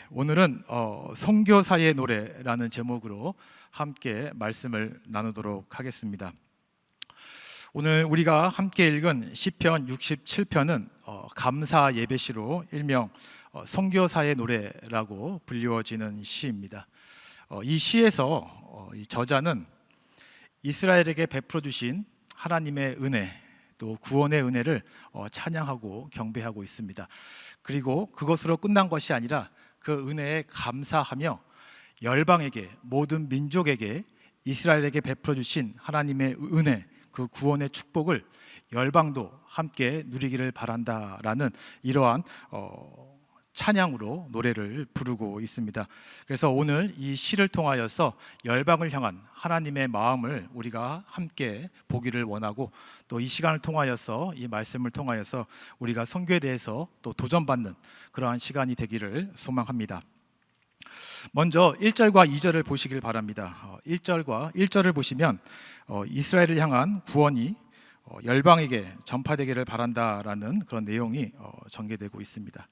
오늘은 선교사의 노래라는 제목으로 함께 말씀을 나누도록 하겠습니다. 오늘 우리가 함께 읽은 시편 67편은 감사 예배시로 일명 선교사의 노래라고 불리워지는 시입니다. 이 시에서 이 저자는 이스라엘에게 베풀어 주신 하나님의 은혜, 또 구원의 은혜를 찬양하고 경배하고 있습니다. 그리고 그것으로 끝난 것이 아니라 그 은혜에 감사하며 열방에게, 모든 민족에게 이스라엘에게 베풀어 주신 하나님의 은혜, 그 구원의 축복을 열방도 함께 누리기를 바란다라는 이러한 찬양으로 노래를 부르고 있습니다. 그래서 오늘 이 시를 통하여서 열방을 향한 하나님의 마음을 우리가 함께 보기를 원하고, 또 이 시간을 통하여서, 이 말씀을 통하여서 우리가 선교에 대해서 또 도전받는 그러한 시간이 되기를 소망합니다. 먼저 1절과 2절을 보시길 바랍니다. 1절을 보시면 이스라엘을 향한 구원이 열방에게 전파되기를 바란다라는 그런 내용이 전개되고 있습니다.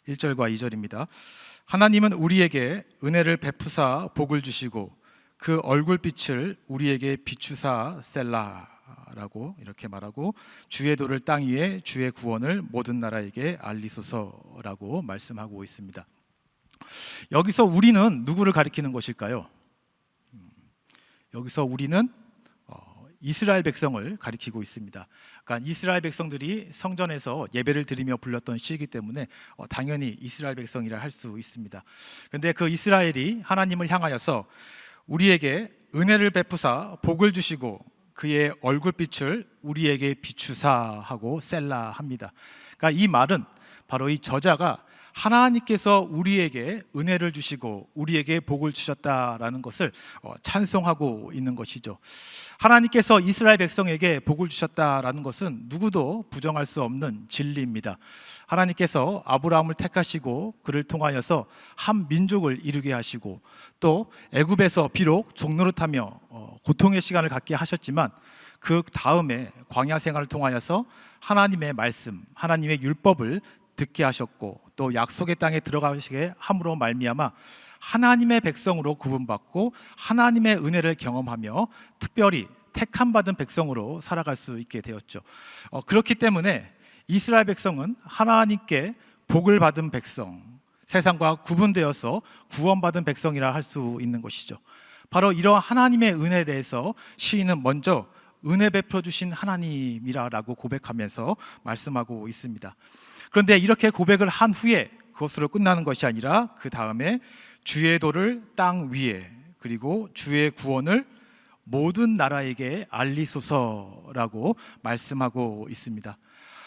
1절과 2절입니다. 하나님은 우리에게 은혜를 베푸사 복을 주시고 그 얼굴빛을 우리에게 비추사 셀라라고 이렇게 말하고, 주의 도를 땅 위에 주의 구원을 모든 나라에게 알리소서라고 말씀하고 있습니다. 여기서 우리는 누구를 가리키는 것일까요? 여기서 우리는 이스라엘 백성을 가리키고 있습니다. 그러니까 이스라엘 백성들이 성전에서 예배를 드리며 불렀던 시이기 때문에 당연히 이스라엘 백성이라 할 수 있습니다. 그런데 그 이스라엘이 하나님을 향하여서 우리에게 은혜를 베푸사 복을 주시고 그의 얼굴빛을 우리에게 비추사 하고 셀라 합니다. 그러니까 이 말은 바로 이 저자가 하나님께서 우리에게 은혜를 주시고 우리에게 복을 주셨다라는 것을 찬송하고 있는 것이죠. 하나님께서 이스라엘 백성에게 복을 주셨다라는 것은 누구도 부정할 수 없는 진리입니다. 하나님께서 아브라함을 택하시고 그를 통하여서 한 민족을 이루게 하시고, 또 애굽에서 비록 종노릇하며 고통의 시간을 갖게 하셨지만 그 다음에 광야 생활을 통하여서 하나님의 말씀, 하나님의 율법을 듣게 하셨고, 또 약속의 땅에 들어가시게 함으로 말미암아 하나님의 백성으로 구분받고 하나님의 은혜를 경험하며 특별히 택함받은 백성으로 살아갈 수 있게 되었죠. 그렇기 때문에 이스라엘 백성은 하나님께 복을 받은 백성, 세상과 구분되어서 구원받은 백성이라 할 수 있는 것이죠. 바로 이러한 하나님의 은혜에 대해서 시인은 먼저 은혜 베풀어 주신 하나님이라고 고백하면서 말씀하고 있습니다. 그런데 이렇게 고백을 한 후에 그것으로 끝나는 것이 아니라 그 다음에 주의 도를 땅 위에, 그리고 주의 구원을 모든 나라에게 알리소서라고 말씀하고 있습니다.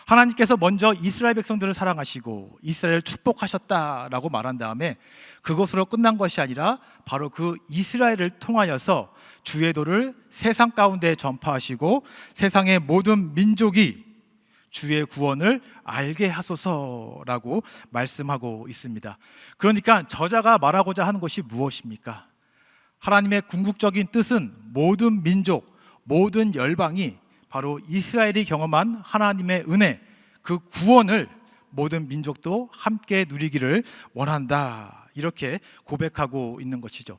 하나님께서 먼저 이스라엘 백성들을 사랑하시고 이스라엘을 축복하셨다라고 말한 다음에 그것으로 끝난 것이 아니라 바로 그 이스라엘을 통하여서 주의 도를 세상 가운데 전파하시고 세상의 모든 민족이 주의 구원을 알게 하소서라고 말씀하고 있습니다. 그러니까 저자가 말하고자 하는 것이 무엇입니까? 하나님의 궁극적인 뜻은 모든 민족, 모든 열방이 바로 이스라엘이 경험한 하나님의 은혜, 그 구원을 모든 민족도 함께 누리기를 원한다, 이렇게 고백하고 있는 것이죠.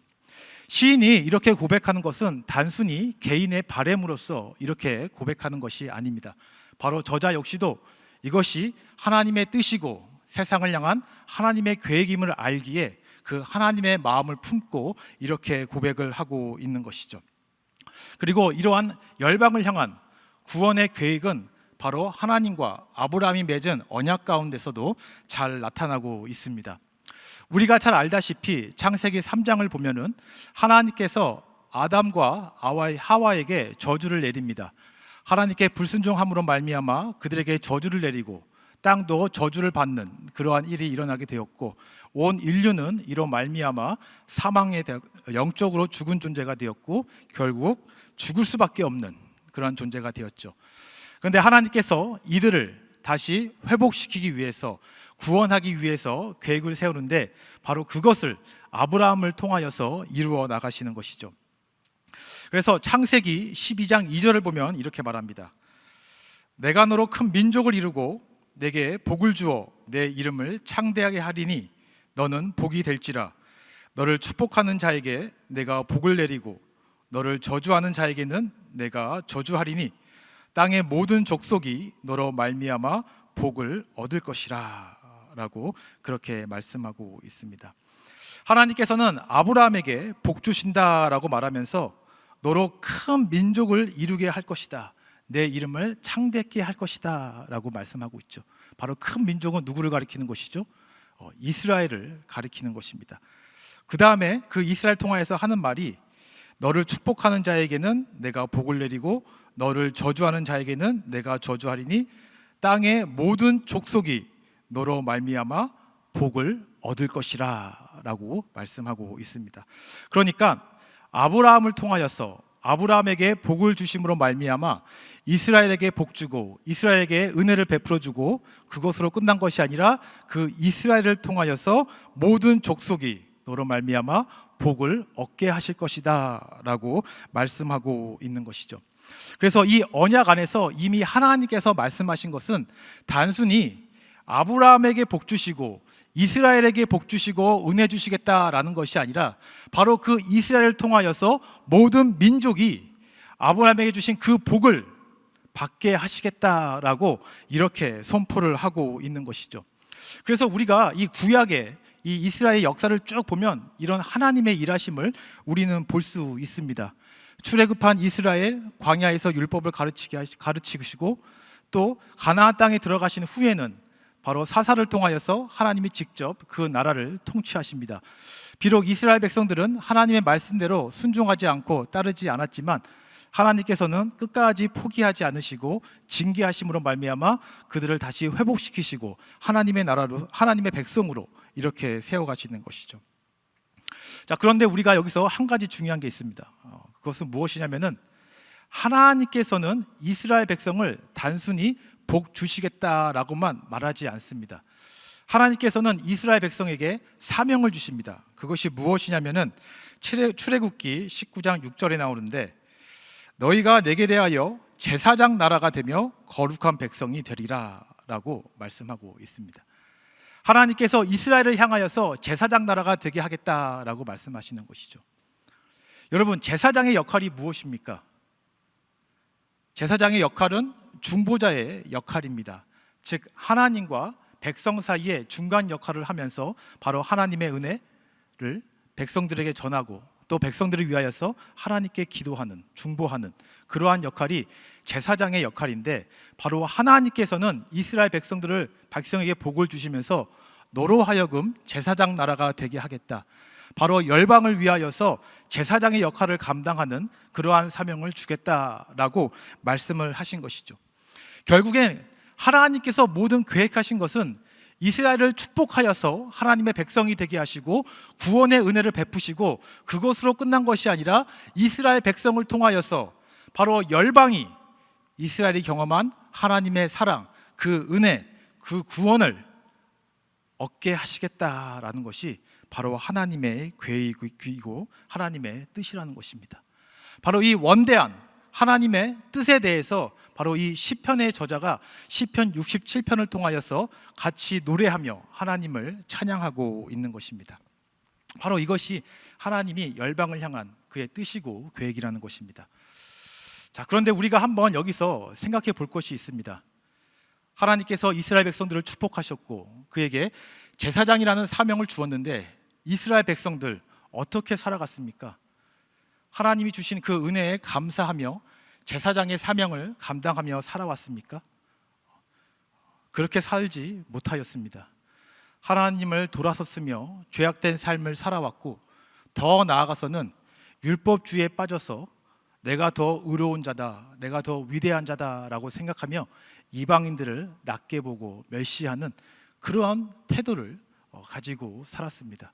시인이 이렇게 고백하는 것은 단순히 개인의 바램으로서 이렇게 고백하는 것이 아닙니다. 바로 저자 역시도 이것이 하나님의 뜻이고 세상을 향한 하나님의 계획임을 알기에 그 하나님의 마음을 품고 이렇게 고백을 하고 있는 것이죠. 그리고 이러한 열방을 향한 구원의 계획은 바로 하나님과 아브라함이 맺은 언약 가운데서도 잘 나타나고 있습니다. 우리가 잘 알다시피 창세기 3장을 보면은 하나님께서 아담과 하와에게 저주를 내립니다. 하나님께 불순종함으로 말미암아 그들에게 저주를 내리고 땅도 저주를 받는 그러한 일이 일어나게 되었고, 온 인류는 이로 말미암아 사망에 영적으로 죽은 존재가 되었고 결국 죽을 수밖에 없는 그런 존재가 되었죠. 그런데 하나님께서 이들을 다시 회복시키기 위해서, 구원하기 위해서 계획을 세우는데 바로 그것을 아브라함을 통하여서 이루어 나가시는 것이죠. 그래서 창세기 12장 2절을 보면 이렇게 말합니다. 내가 너로 큰 민족을 이루고 내게 복을 주어 내 이름을 창대하게 하리니 너는 복이 될지라. 너를 축복하는 자에게 내가 복을 내리고 너를 저주하는 자에게는 내가 저주하리니 땅의 모든 족속이 너로 말미암아 복을 얻을 것이라 라고 그렇게 말씀하고 있습니다. 하나님께서는 아브라함에게 복 주신다라고 말하면서 너로 큰 민족을 이루게 할 것이다, 내 이름을 창대케 할 것이다 라고 말씀하고 있죠. 바로 큰 민족은 누구를 가리키는 것이죠? 이스라엘을 가리키는 것입니다. 그 다음에 그 이스라엘 통하여서 하는 말이 너를 축복하는 자에게는 내가 복을 내리고 너를 저주하는 자에게는 내가 저주하리니 땅의 모든 족속이 너로 말미암아 복을 얻을 것이라 라고 말씀하고 있습니다. 그러니까 아브라함을 통하여서 아브라함에게 복을 주심으로 말미암아 이스라엘에게 복 주고 이스라엘에게 은혜를 베풀어 주고 그것으로 끝난 것이 아니라 그 이스라엘을 통하여서 모든 족속이 너로 말미암아 복을 얻게 하실 것이다 라고 말씀하고 있는 것이죠. 그래서 이 언약 안에서 이미 하나님께서 말씀하신 것은 단순히 아브라함에게 복 주시고 이스라엘에게 복 주시고 은혜 주시겠다라는 것이 아니라 바로 그 이스라엘을 통하여서 모든 민족이 아브라함에게 주신 그 복을 받게 하시겠다라고 이렇게 선포를 하고 있는 것이죠. 그래서 우리가 이 구약의 이 이스라엘의 역사를 쭉 보면 이런 하나님의 일하심을 우리는 볼 수 있습니다. 출애굽한 이스라엘 광야에서 율법을 가르치시고 또 가나안 땅에 들어가신 후에는 바로 사사를 통하여서 하나님이 직접 그 나라를 통치하십니다. 비록 이스라엘 백성들은 하나님의 말씀대로 순종하지 않고 따르지 않았지만 하나님께서는 끝까지 포기하지 않으시고 징계하심으로 말미암아 그들을 다시 회복시키시고 하나님의 나라로, 하나님의 백성으로 이렇게 세워가시는 것이죠. 자, 그런데 우리가 여기서 한 가지 중요한 게 있습니다. 그것은 무엇이냐면은 하나님께서는 이스라엘 백성을 단순히 복 주시겠다라고만 말하지 않습니다. 하나님께서는 이스라엘 백성에게 사명을 주십니다. 그것이 무엇이냐면은 출애굽기 19장 6절에 나오는데 너희가 내게 대하여 제사장 나라가 되며 거룩한 백성이 되리라 라고 말씀하고 있습니다. 하나님께서 이스라엘을 향하여서 제사장 나라가 되게 하겠다라고 말씀하시는 것이죠. 여러분, 제사장의 역할이 무엇입니까? 제사장의 역할은 중보자의 역할입니다. 즉 하나님과 백성 사이에 중간 역할을 하면서 바로 하나님의 은혜를 백성들에게 전하고 또 백성들을 위하여서 하나님께 기도하는, 중보하는 그러한 역할이 제사장의 역할인데 바로 하나님께서는 이스라엘 백성에게 복을 주시면서 너로 하여금 제사장 나라가 되게 하겠다, 바로 열방을 위하여서 제사장의 역할을 감당하는 그러한 사명을 주겠다라고 말씀을 하신 것이죠. 결국엔 하나님께서 모든 계획하신 것은 이스라엘을 축복하여서 하나님의 백성이 되게 하시고 구원의 은혜를 베푸시고 그것으로 끝난 것이 아니라 이스라엘 백성을 통하여서 바로 열방이 이스라엘이 경험한 하나님의 사랑, 그 은혜, 그 구원을 얻게 하시겠다라는 것이 바로 하나님의 계획이고 하나님의 뜻이라는 것입니다. 바로 이 원대한 하나님의 뜻에 대해서 바로 이 시편의 저자가 시편 67편을 통하여서 같이 노래하며 하나님을 찬양하고 있는 것입니다. 바로 이것이 하나님이 열방을 향한 그의 뜻이고 계획이라는 것입니다. 자, 그런데 우리가 한번 여기서 생각해 볼 것이 있습니다. 하나님께서 이스라엘 백성들을 축복하셨고 그에게 제사장이라는 사명을 주었는데 이스라엘 백성들 어떻게 살아갔습니까? 하나님이 주신 그 은혜에 감사하며 제사장의 사명을 감당하며 살아왔습니까? 그렇게 살지 못하였습니다. 하나님을 돌아섰으며 죄악된 삶을 살아왔고 더 나아가서는 율법주의에 빠져서 내가 더 의로운 자다, 내가 더 위대한 자다라고 생각하며 이방인들을 낮게 보고 멸시하는 그러한 태도를 가지고 살았습니다.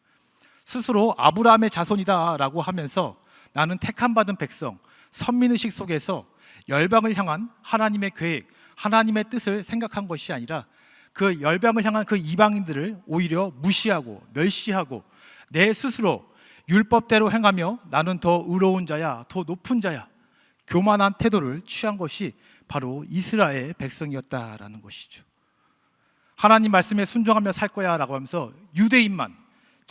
스스로 아브라함의 자손이다라고 하면서 나는 택함받은 백성, 선민의식 속에서 열방을 향한 하나님의 계획, 하나님의 뜻을 생각한 것이 아니라 그 열방을 향한 그 이방인들을 오히려 무시하고 멸시하고 내 스스로 율법대로 행하며 나는 더 의로운 자야, 더 높은 자야, 교만한 태도를 취한 것이 바로 이스라엘 백성이었다라는 것이죠. 하나님 말씀에 순종하며 살 거야 라고 하면서 유대인만,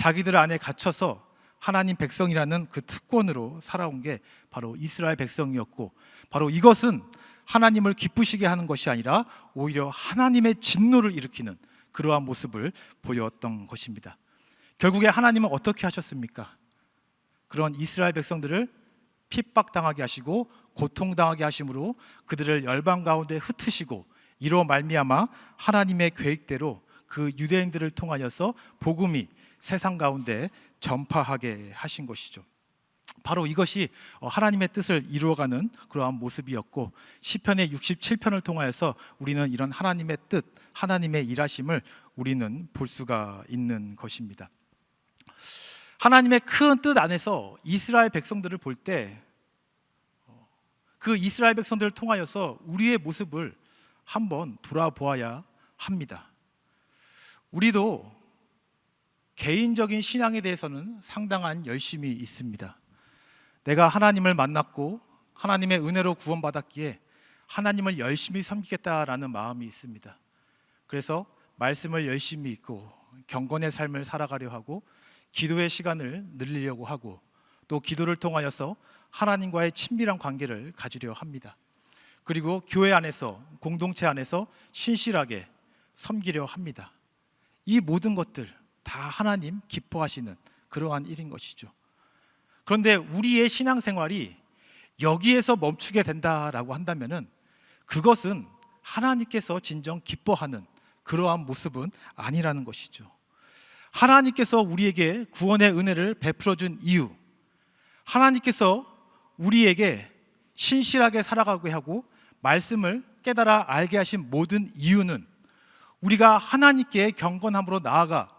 자기들 안에 갇혀서 하나님 백성이라는 그 특권으로 살아온 게 바로 이스라엘 백성이었고, 바로 이것은 하나님을 기쁘시게 하는 것이 아니라 오히려 하나님의 진노를 일으키는 그러한 모습을 보였던 것입니다. 결국에 하나님은 어떻게 하셨습니까? 그런 이스라엘 백성들을 핍박당하게 하시고 고통당하게 하심으로 그들을 열방 가운데 흩으시고, 이로 말미암아 하나님의 계획대로 그 유대인들을 통하여서 복음이 세상 가운데 전파하게 하신 것이죠. 바로 이것이 하나님의 뜻을 이루어가는 그러한 모습이었고, 시편의 67편을 통하여서 우리는 이런 하나님의 뜻, 하나님의 일하심을 우리는 볼 수가 있는 것입니다. 하나님의 큰 뜻 안에서 이스라엘 백성들을 볼 때 그 이스라엘 백성들을 통하여서 우리의 모습을 한번 돌아보아야 합니다. 우리도 개인적인 신앙에 대해서는 상당한 열심이 있습니다. 내가 하나님을 만났고 하나님의 은혜로 구원받았기에 하나님을 열심히 섬기겠다라는 마음이 있습니다. 그래서 말씀을 열심히 읽고 경건의 삶을 살아가려 하고, 기도의 시간을 늘리려고 하고, 또 기도를 통하여서 하나님과의 친밀한 관계를 가지려 합니다. 그리고 교회 안에서, 공동체 안에서 신실하게 섬기려 합니다. 이 모든 것들 다 하나님 기뻐하시는 그러한 일인 것이죠. 그런데 우리의 신앙생활이 여기에서 멈추게 된다라고 한다면은 그것은 하나님께서 진정 기뻐하는 그러한 모습은 아니라는 것이죠. 하나님께서 우리에게 구원의 은혜를 베풀어 준 이유, 하나님께서 우리에게 신실하게 살아가게 하고 말씀을 깨달아 알게 하신 모든 이유는 우리가 하나님께 경건함으로 나아가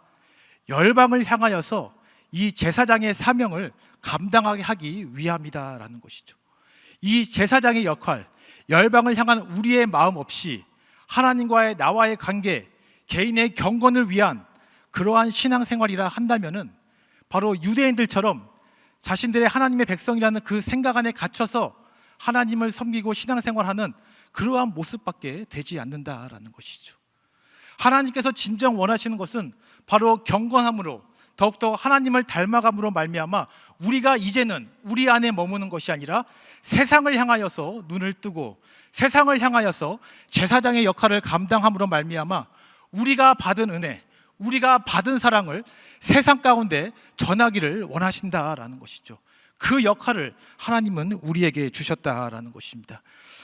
열방을 향하여서 이 제사장의 사명을 감당하게 하기 위함이다라는 것이죠. 이 제사장의 역할, 열방을 향한 우리의 마음 없이 하나님과의 나와의 관계, 개인의 경건을 위한 그러한 신앙생활이라 한다면은 바로 유대인들처럼 자신들의 하나님의 백성이라는 그 생각 안에 갇혀서 하나님을 섬기고 신앙생활하는 그러한 모습밖에 되지 않는다라는 것이죠. 하나님께서 진정 원하시는 것은 바로 경건함으로, 더욱더 하나님을 닮아감으로 말미암아 우리가 이제는 우리 안에 머무는 것이 아니라 세상을 향하여서 눈을 뜨고 세상을 향하여서 제사장의 역할을 감당함으로 말미암아 우리가 받은 은혜, 우리가 받은 사랑을 세상 가운데 전하기를 원하신다라는 것이죠. 그 역할을 하나님은 우리에게 주셨다라는 것입니다.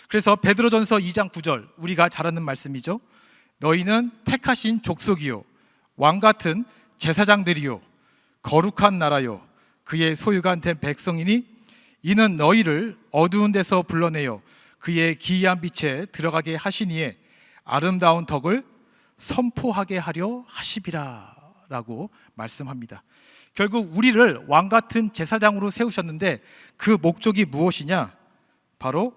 그래서 베드로전서 2장 9절, 우리가 잘 아는 말씀이죠. 너희는 택하신 족속이요 왕같은 제사장들이요 거룩한 나라요 그의 소유가 된 백성이니 이는 너희를 어두운 데서 불러내어 그의 기이한 빛에 들어가게 하시니에 아름다운 덕을 선포하게 하려 하시리라 라고 말씀합니다. 결국 우리를 왕같은 제사장으로 세우셨는데 그 목적이 무엇이냐? 바로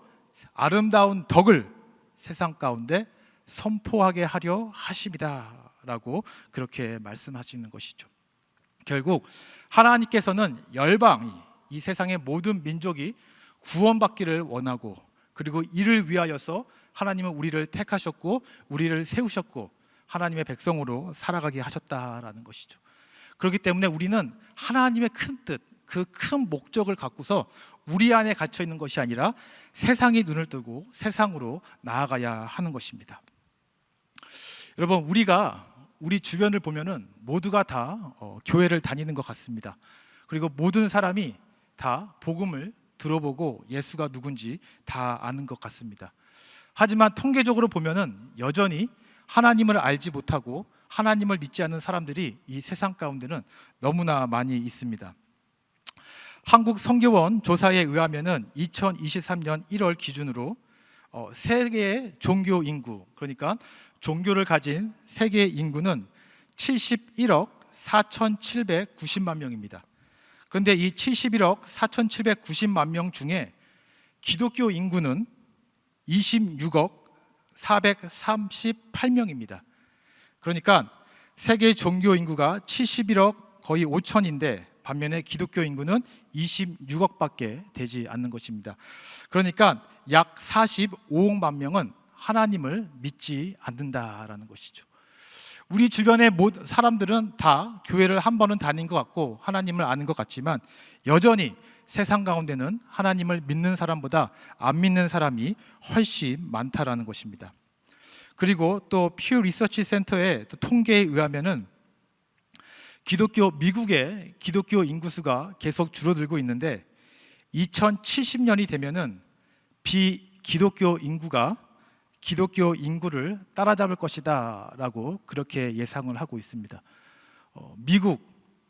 아름다운 덕을 세상 가운데 선포하게 하려 하십니다 라고 그렇게 말씀하시는 것이죠. 결국 하나님께서는 열방이, 이 세상의 모든 민족이 구원받기를 원하고, 그리고 이를 위하여서 하나님은 우리를 택하셨고 우리를 세우셨고 하나님의 백성으로 살아가게 하셨다라는 것이죠. 그렇기 때문에 우리는 하나님의 큰 뜻, 그 큰 목적을 갖고서 우리 안에 갇혀 있는 것이 아니라 세상이 눈을 뜨고 세상으로 나아가야 하는 것입니다. 여러분, 우리가 우리 주변을 보면은 모두가 다 교회를 다니는 것 같습니다. 그리고 모든 사람이 다 복음을 들어보고 예수가 누군지 다 아는 것 같습니다. 하지만 통계적으로 보면은 여전히 하나님을 알지 못하고 하나님을 믿지 않는 사람들이 이 세상 가운데는 너무나 많이 있습니다. 한국 선교원 조사에 의하면은 2023년 1월 기준으로 세계의 종교 인구, 그러니까 종교를 가진 세계 인구는 71억 4,790만 명입니다. 그런데 이 71억 4,790만 명 중에 기독교 인구는 26억 438명입니다. 그러니까 세계 종교 인구가 71억 거의 5천인데 반면에 기독교 인구는 26억밖에 되지 않는 것입니다. 그러니까 약 45억만 명은 하나님을 믿지 않는다라는 것이죠. 우리 주변의 사람들은 다 교회를 한 번은 다닌 것 같고 하나님을 아는 것 같지만 여전히 세상 가운데는 하나님을 믿는 사람보다 안 믿는 사람이 훨씬 많다라는 것입니다. 그리고 또 퓨 리서치 센터의 통계에 의하면은 미국의 기독교 인구수가 계속 줄어들고 있는데 2070년이 되면은 비기독교 인구가 기독교 인구를 따라잡을 것이다 라고 그렇게 예상을 하고 있습니다. 미국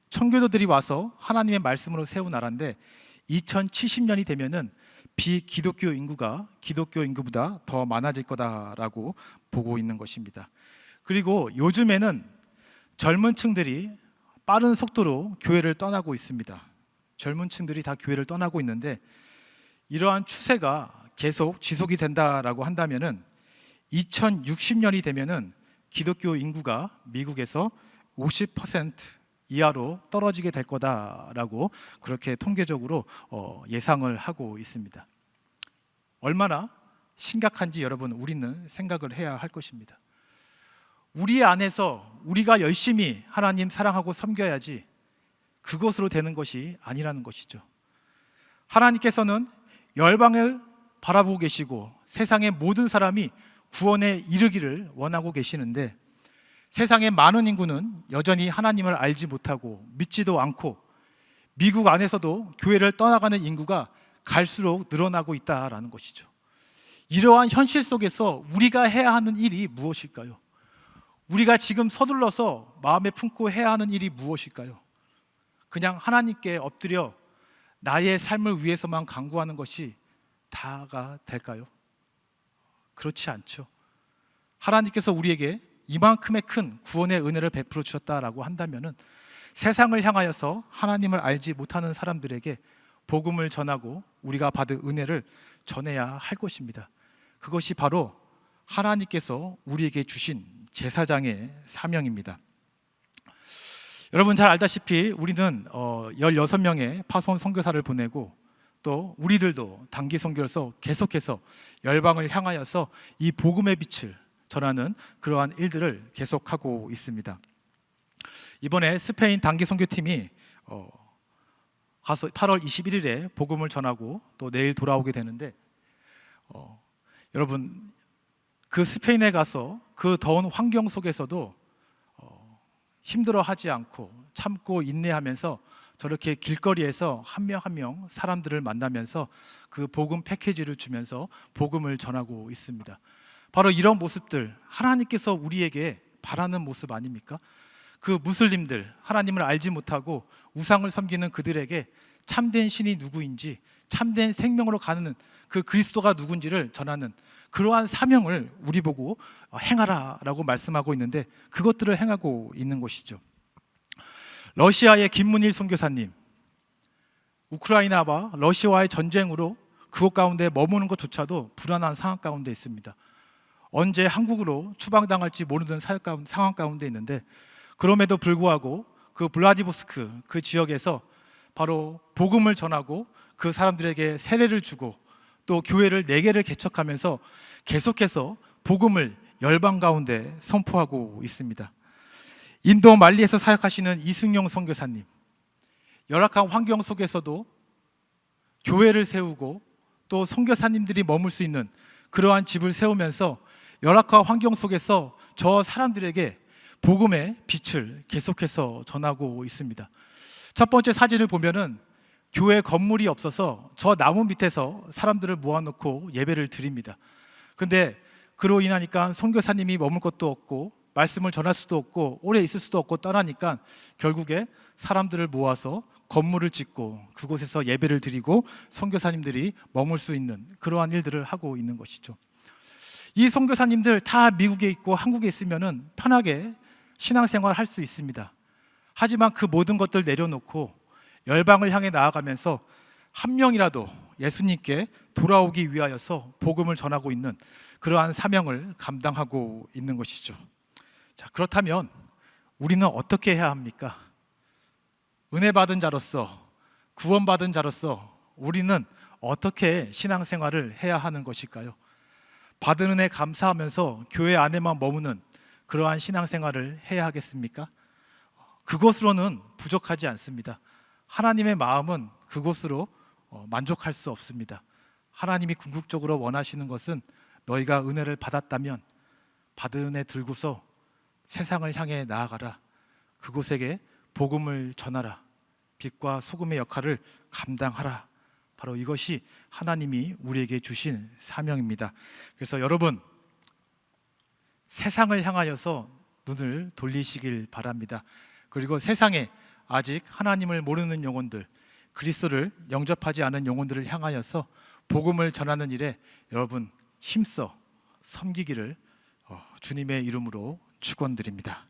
청교도들이 와서 하나님의 말씀으로 세운 나라인데 2070년이 되면은 비기독교 인구가 기독교 인구보다 더 많아질 거다라고 보고 있는 것입니다. 그리고 요즘에는 젊은 층들이 빠른 속도로 교회를 떠나고 있습니다. 젊은 층들이 다 교회를 떠나고 있는데 이러한 추세가 계속 지속이 된다라고 한다면은 2060년이 되면은 기독교 인구가 미국에서 50% 이하로 떨어지게 될 거다라고 그렇게 통계적으로 예상을 하고 있습니다. 얼마나 심각한지 여러분 우리는 생각을 해야 할 것입니다. 우리 안에서 우리가 열심히 하나님 사랑하고 섬겨야지 그것으로 되는 것이 아니라는 것이죠. 하나님께서는 열방을 바라보고 계시고 세상의 모든 사람이 구원에 이르기를 원하고 계시는데 세상의 많은 인구는 여전히 하나님을 알지 못하고 믿지도 않고 미국 안에서도 교회를 떠나가는 인구가 갈수록 늘어나고 있다라는 것이죠. 이러한 현실 속에서 우리가 해야 하는 일이 무엇일까요? 우리가 지금 서둘러서 마음에 품고 해야 하는 일이 무엇일까요? 그냥 하나님께 엎드려 나의 삶을 위해서만 간구하는 것이 다가 될까요? 그렇지 않죠. 하나님께서 우리에게 이만큼의 큰 구원의 은혜를 베풀어 주셨다라고 한다면은 세상을 향하여서 하나님을 알지 못하는 사람들에게 복음을 전하고 우리가 받은 은혜를 전해야 할 것입니다. 그것이 바로 하나님께서 우리에게 주신 제사장의 사명입니다. 여러분 잘 알다시피 우리는 16명의 파송 선교사를 보내고 또 우리들도 단기 선교로서 계속해서 열방을 향하여서 이 복음의 빛을 전하는 그러한 일들을 계속하고 있습니다. 이번에 스페인 단기 선교팀이 가서 8월 21일에 복음을 전하고 또 내일 돌아오게 되는데 여러분 그 스페인에 가서 그 더운 환경 속에서도 힘들어하지 않고 참고 인내하면서 저렇게 길거리에서 한 명 한 명 사람들을 만나면서 그 복음 패키지를 주면서 복음을 전하고 있습니다. 바로 이런 모습들 하나님께서 우리에게 바라는 모습 아닙니까? 그 무슬림들 하나님을 알지 못하고 우상을 섬기는 그들에게 참된 신이 누구인지 참된 생명으로 가는 그 그리스도가 누군지를 전하는 그러한 사명을 우리 보고 행하라라고 말씀하고 있는데 그것들을 행하고 있는 것이죠. 러시아의 김문일 선교사님, 우크라이나와 러시아와의 전쟁으로 그곳 가운데 머무는 것조차도 불안한 상황 가운데 있습니다. 언제 한국으로 추방당할지 모르는 상황 가운데 있는데 그럼에도 불구하고 그 블라디보스크 그 지역에서 바로 복음을 전하고 그 사람들에게 세례를 주고 또 교회를 4개를 개척하면서 계속해서 복음을 열방 가운데 선포하고 있습니다. 인도 말리에서 사역하시는 이승용 선교사님, 열악한 환경 속에서도 교회를 세우고 또 선교사님들이 머물 수 있는 그러한 집을 세우면서 열악한 환경 속에서 저 사람들에게 복음의 빛을 계속해서 전하고 있습니다. 첫 번째 사진을 보면은 교회 건물이 없어서 저 나무 밑에서 사람들을 모아놓고 예배를 드립니다. 근데 그로 인하니까 선교사님이 머물 것도 없고 말씀을 전할 수도 없고 오래 있을 수도 없고 떠나니까 결국에 사람들을 모아서 건물을 짓고 그곳에서 예배를 드리고 선교사님들이 머물 수 있는 그러한 일들을 하고 있는 것이죠. 이 선교사님들 다 미국에 있고 한국에 있으면은 편하게 신앙생활 할 수 있습니다. 하지만 그 모든 것들 내려놓고 열방을 향해 나아가면서 한 명이라도 예수님께 돌아오기 위하여서 복음을 전하고 있는 그러한 사명을 감당하고 있는 것이죠. 자, 그렇다면 우리는 어떻게 해야 합니까? 은혜 받은 자로서, 구원받은 자로서 우리는 어떻게 신앙생활을 해야 하는 것일까요? 받은 은혜 감사하면서 교회 안에만 머무는 그러한 신앙생활을 해야 하겠습니까? 그것으로는 부족하지 않습니다. 하나님의 마음은 그것으로 만족할 수 없습니다. 하나님이 궁극적으로 원하시는 것은 너희가 은혜를 받았다면 받은 애 들고서 세상을 향해 나아가라. 그곳에게 복음을 전하라. 빛과 소금의 역할을 감당하라. 바로 이것이 하나님이 우리에게 주신 사명입니다. 그래서 여러분, 세상을 향하여서 눈을 돌리시길 바랍니다. 그리고 세상에 아직 하나님을 모르는 영혼들, 그리스도를 영접하지 않은 영혼들을 향하여서 복음을 전하는 일에 여러분 힘써 섬기기를 주님의 이름으로 축원드립니다.